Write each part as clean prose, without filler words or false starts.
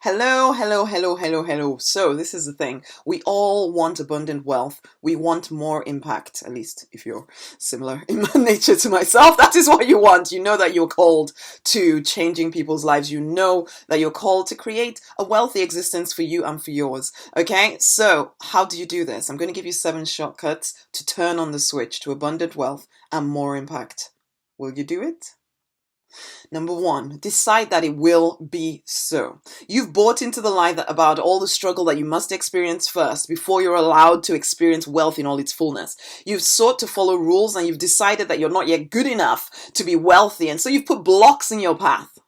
Hello, hello, hello, hello, hello. So, this is the thing. We all want abundant wealth. We want more impact, at least if you're similar in nature to myself. That is what you want. You know that you're called to changing people's lives. You know that you're called to create a wealthy existence for you and for yours. Okay? So, how do you do this? I'm going to give you 7 shortcuts to turn on the switch to abundant wealth and more impact. Will you do it? Number 1, decide that it will be so. You've bought into the lie about all the struggle that you must experience first before you're allowed to experience wealth in all its fullness. You've sought to follow rules and you've decided that you're not yet good enough to be wealthy. And so you've put blocks in your path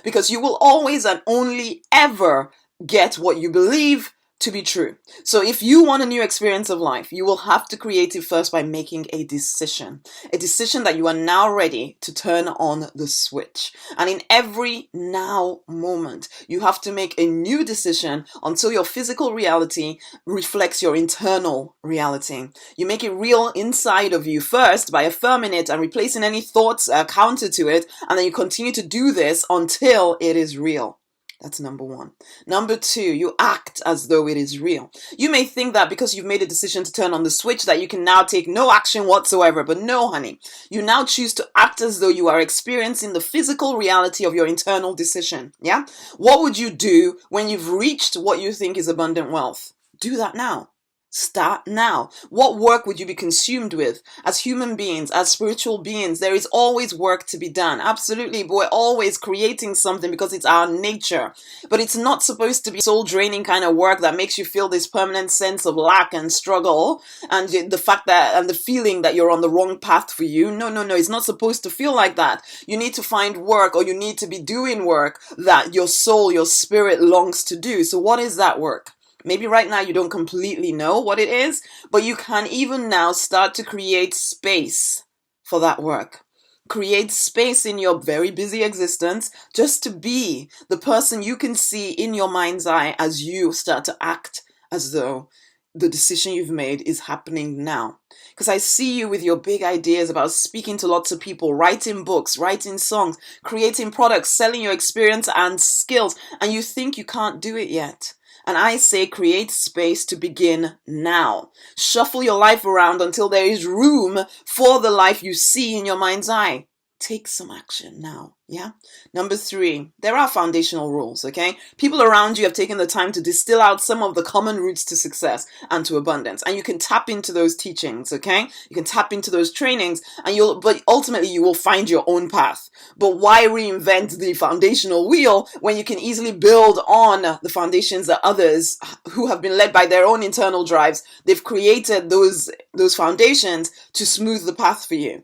because you will always and only ever get what you believe to be true. So if you want a new experience of life, you will have to create it first by making a decision that you are now ready to turn on the switch. And in every now moment, you have to make a new decision until your physical reality reflects your internal reality. You make it real inside of you first by affirming it and replacing any thoughts counter to it. And then you continue to do this until it is real. That's number 1. Number 2, you act as though it is real. You may think that because you've made a decision to turn on the switch that you can now take no action whatsoever. But no, honey. You now choose to act as though you are experiencing the physical reality of your internal decision. Yeah? What would you do when you've reached what you think is abundant wealth? Do that now. Start now. What work would you be consumed with? As human beings, as spiritual beings, there is always work to be done. Absolutely. But we're always creating something because it's our nature. But it's not supposed to be soul draining kind of work that makes you feel this permanent sense of lack and struggle and the fact that and the feeling that you're on the wrong path for you. No. It's not supposed to feel like that. You need to find work, or you need to be doing work that your soul, your spirit longs to do. So what is that work? Maybe right now you don't completely know what it is, but you can even now start to create space for that work. Create space in your very busy existence just to be the person you can see in your mind's eye as you start to act as though the decision you've made is happening now. Because I see you with your big ideas about speaking to lots of people, writing books, writing songs, creating products, selling your experience and skills, and you think you can't do it yet. And I say create space to begin now. Shuffle your life around until there is room for the life you see in your mind's eye. Take some action now, yeah? Number 3, there are foundational rules, okay? People around you have taken the time to distill out some of the common routes to success and to abundance. And you can tap into those teachings, okay? You can tap into those trainings, but ultimately you will find your own path. But why reinvent the foundational wheel when you can easily build on the foundations that others who have been led by their own internal drives, they've created those foundations to smooth the path for you.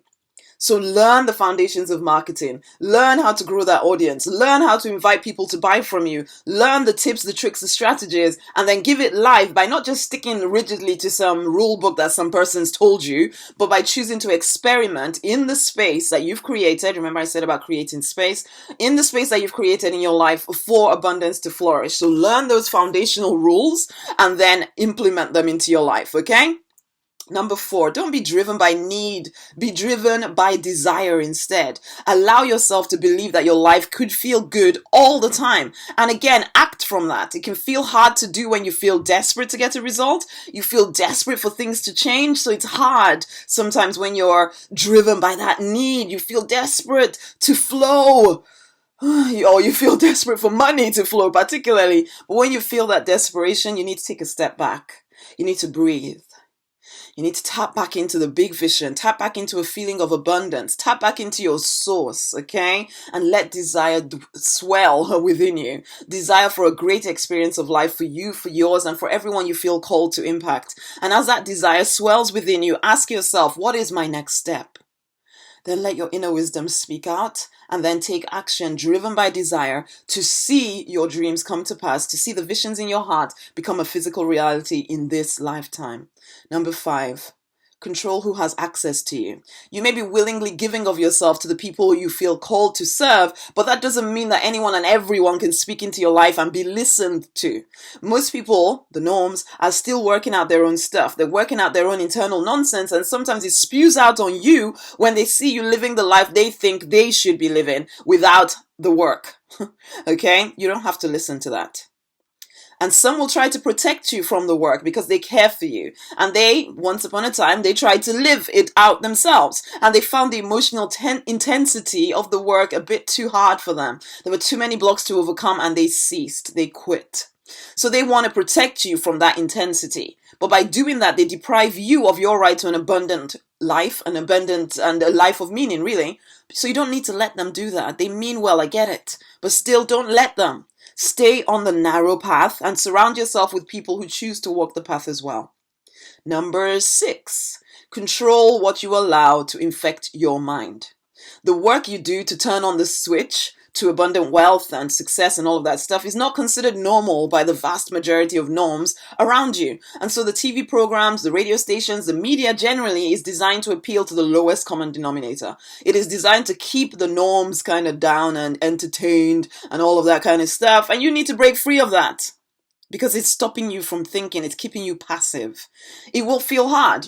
So learn the foundations of marketing, learn how to grow that audience, learn how to invite people to buy from you, learn the tips, the tricks, the strategies, and then give it life by not just sticking rigidly to some rule book that some person's told you, but by choosing to experiment in the space that you've created. Remember I said about creating space, in the space that you've created in your life for abundance to flourish. So learn those foundational rules and then implement them into your life, okay? Number 4, don't be driven by need. Be driven by desire instead. Allow yourself to believe that your life could feel good all the time. And again, act from that. It can feel hard to do when you feel desperate to get a result. You feel desperate for things to change. So it's hard sometimes when you're driven by that need. You feel desperate to flow. Or you feel desperate for money to flow particularly. But when you feel that desperation, you need to take a step back. You need to breathe. You need to tap back into the big vision, tap back into a feeling of abundance, tap back into your source, okay? And let desire swell within you. Desire for a great experience of life for you, for yours, and for everyone you feel called to impact. And as that desire swells within you, ask yourself, what is my next step? Then let your inner wisdom speak out and then take action driven by desire to see your dreams come to pass, to see the visions in your heart become a physical reality in this lifetime. Number 5, control who has access to you. You may be willingly giving of yourself to the people you feel called to serve, but that doesn't mean that anyone and everyone can speak into your life and be listened to. Most people, the norms, are still working out their own stuff. They're working out their own internal nonsense, and sometimes it spews out on you when they see you living the life they think they should be living without the work. Okay? You don't have to listen to that. And some will try to protect you from the work because they care for you. And they, once upon a time, they tried to live it out themselves. And they found the emotional intensity of the work a bit too hard for them. There were too many blocks to overcome and they ceased. They quit. So they want to protect you from that intensity. But by doing that, they deprive you of your right to an abundant life, an abundant and a life of meaning, really. So you don't need to let them do that. They mean well, I get it. But still, don't let them. Stay on the narrow path and surround yourself with people who choose to walk the path as well. Number 6, control what you allow to infect your mind. The work you do to turn on the switch to abundant wealth and success and all of that stuff is not considered normal by the vast majority of norms around you. And so the TV programs, the radio stations, the media generally is designed to appeal to the lowest common denominator. It is designed to keep the norms kind of down and entertained and all of that kind of stuff. And you need to break free of that. Because it's stopping you from thinking, it's keeping you passive. It will feel hard.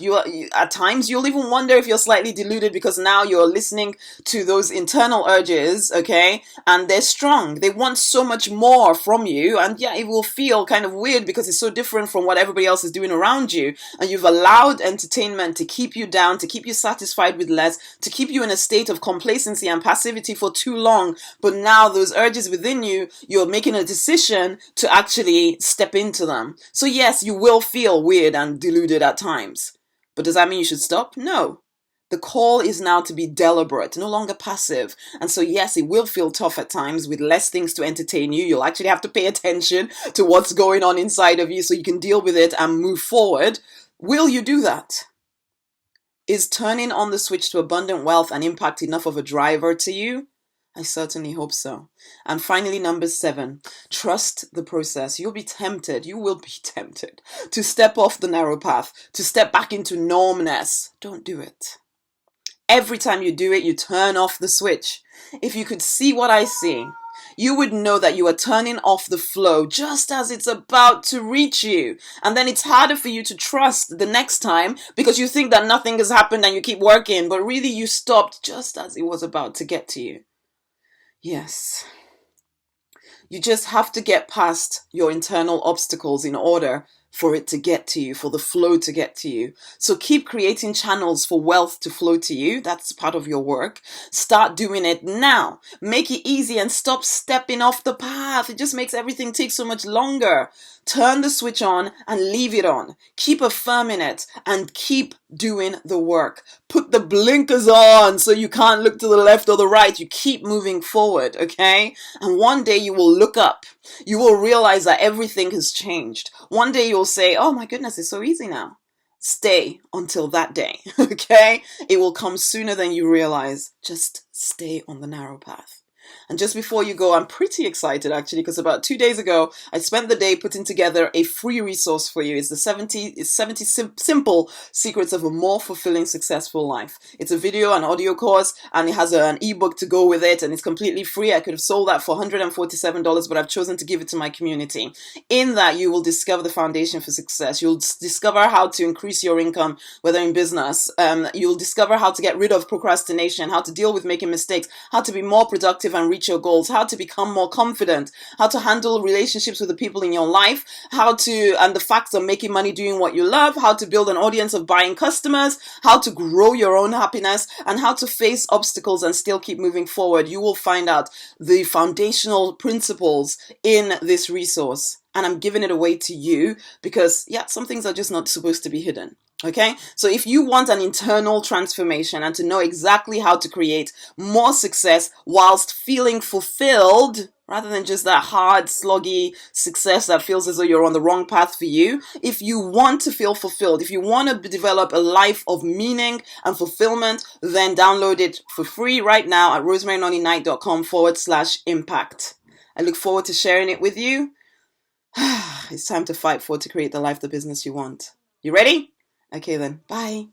At times, you'll even wonder if you're slightly deluded because now you're listening to those internal urges, okay? And they're strong. They want so much more from you. And yeah, it will feel kind of weird because it's so different from what everybody else is doing around you. And you've allowed entertainment to keep you down, to keep you satisfied with less, to keep you in a state of complacency and passivity for too long. But now those urges within you, you're making a decision to actually step into them. So yes, you will feel weird and deluded at times. But does that mean you should stop? No. The call is now to be deliberate, no longer passive. And so yes, it will feel tough at times with less things to entertain you. You'll actually have to pay attention to what's going on inside of you so you can deal with it and move forward. Will you do that? Is turning on the switch to abundant wealth and impact enough of a driver to you? I certainly hope so. And finally, number 7, trust the process. You will be tempted to step off the narrow path, to step back into normness. Don't do it. Every time you do it, you turn off the switch. If you could see what I see, you would know that you are turning off the flow just as it's about to reach you. And then it's harder for you to trust the next time because you think that nothing has happened and you keep working, but really you stopped just as it was about to get to you. Yes. You just have to get past your internal obstacles in order for it to get to you, for the flow to get to you. So keep creating channels for wealth to flow to you. That's part of your work. Start doing it now. Make it easy and stop stepping off the path. It just makes everything take so much longer. Turn the switch on and leave it on. Keep affirming it and keep doing the work. Put the blinkers on so you can't look to the left or the right. You keep moving forward, okay? And one day you will look up. You will realize that everything has changed. One day you'll say, oh my goodness, it's so easy now. Stay until that day, okay? It will come sooner than you realize. Just stay on the narrow path. And just before you go, I'm pretty excited actually because about 2 days ago, I spent the day putting together a free resource for you. It's the 70 simple secrets of a more fulfilling, successful life. It's a video and audio course and it has an ebook to go with it and it's completely free. I could have sold that for $147, but I've chosen to give it to my community. In that, you will discover the foundation for success. You'll discover how to increase your income, whether in business. You'll discover how to get rid of procrastination, how to deal with making mistakes, how to be more productive and reach your goals, how to become more confident, how to handle relationships with the people in your life, and the facts of making money doing what you love, how to build an audience of buying customers, how to grow your own happiness, and how to face obstacles and still keep moving forward. You will find out the foundational principles in this resource. And I'm giving it away to you because, yeah, some things are just not supposed to be hidden. Okay, so if you want an internal transformation and to know exactly how to create more success whilst feeling fulfilled, rather than just that hard, sloggy success that feels as though you're on the wrong path for you, if you want to feel fulfilled, if you want to develop a life of meaning and fulfillment, then download it for free right now at rosemarynonnynight.com/impact. I look forward to sharing it with you. It's time to fight for to create the life, the business you want. You ready? Okay then, bye.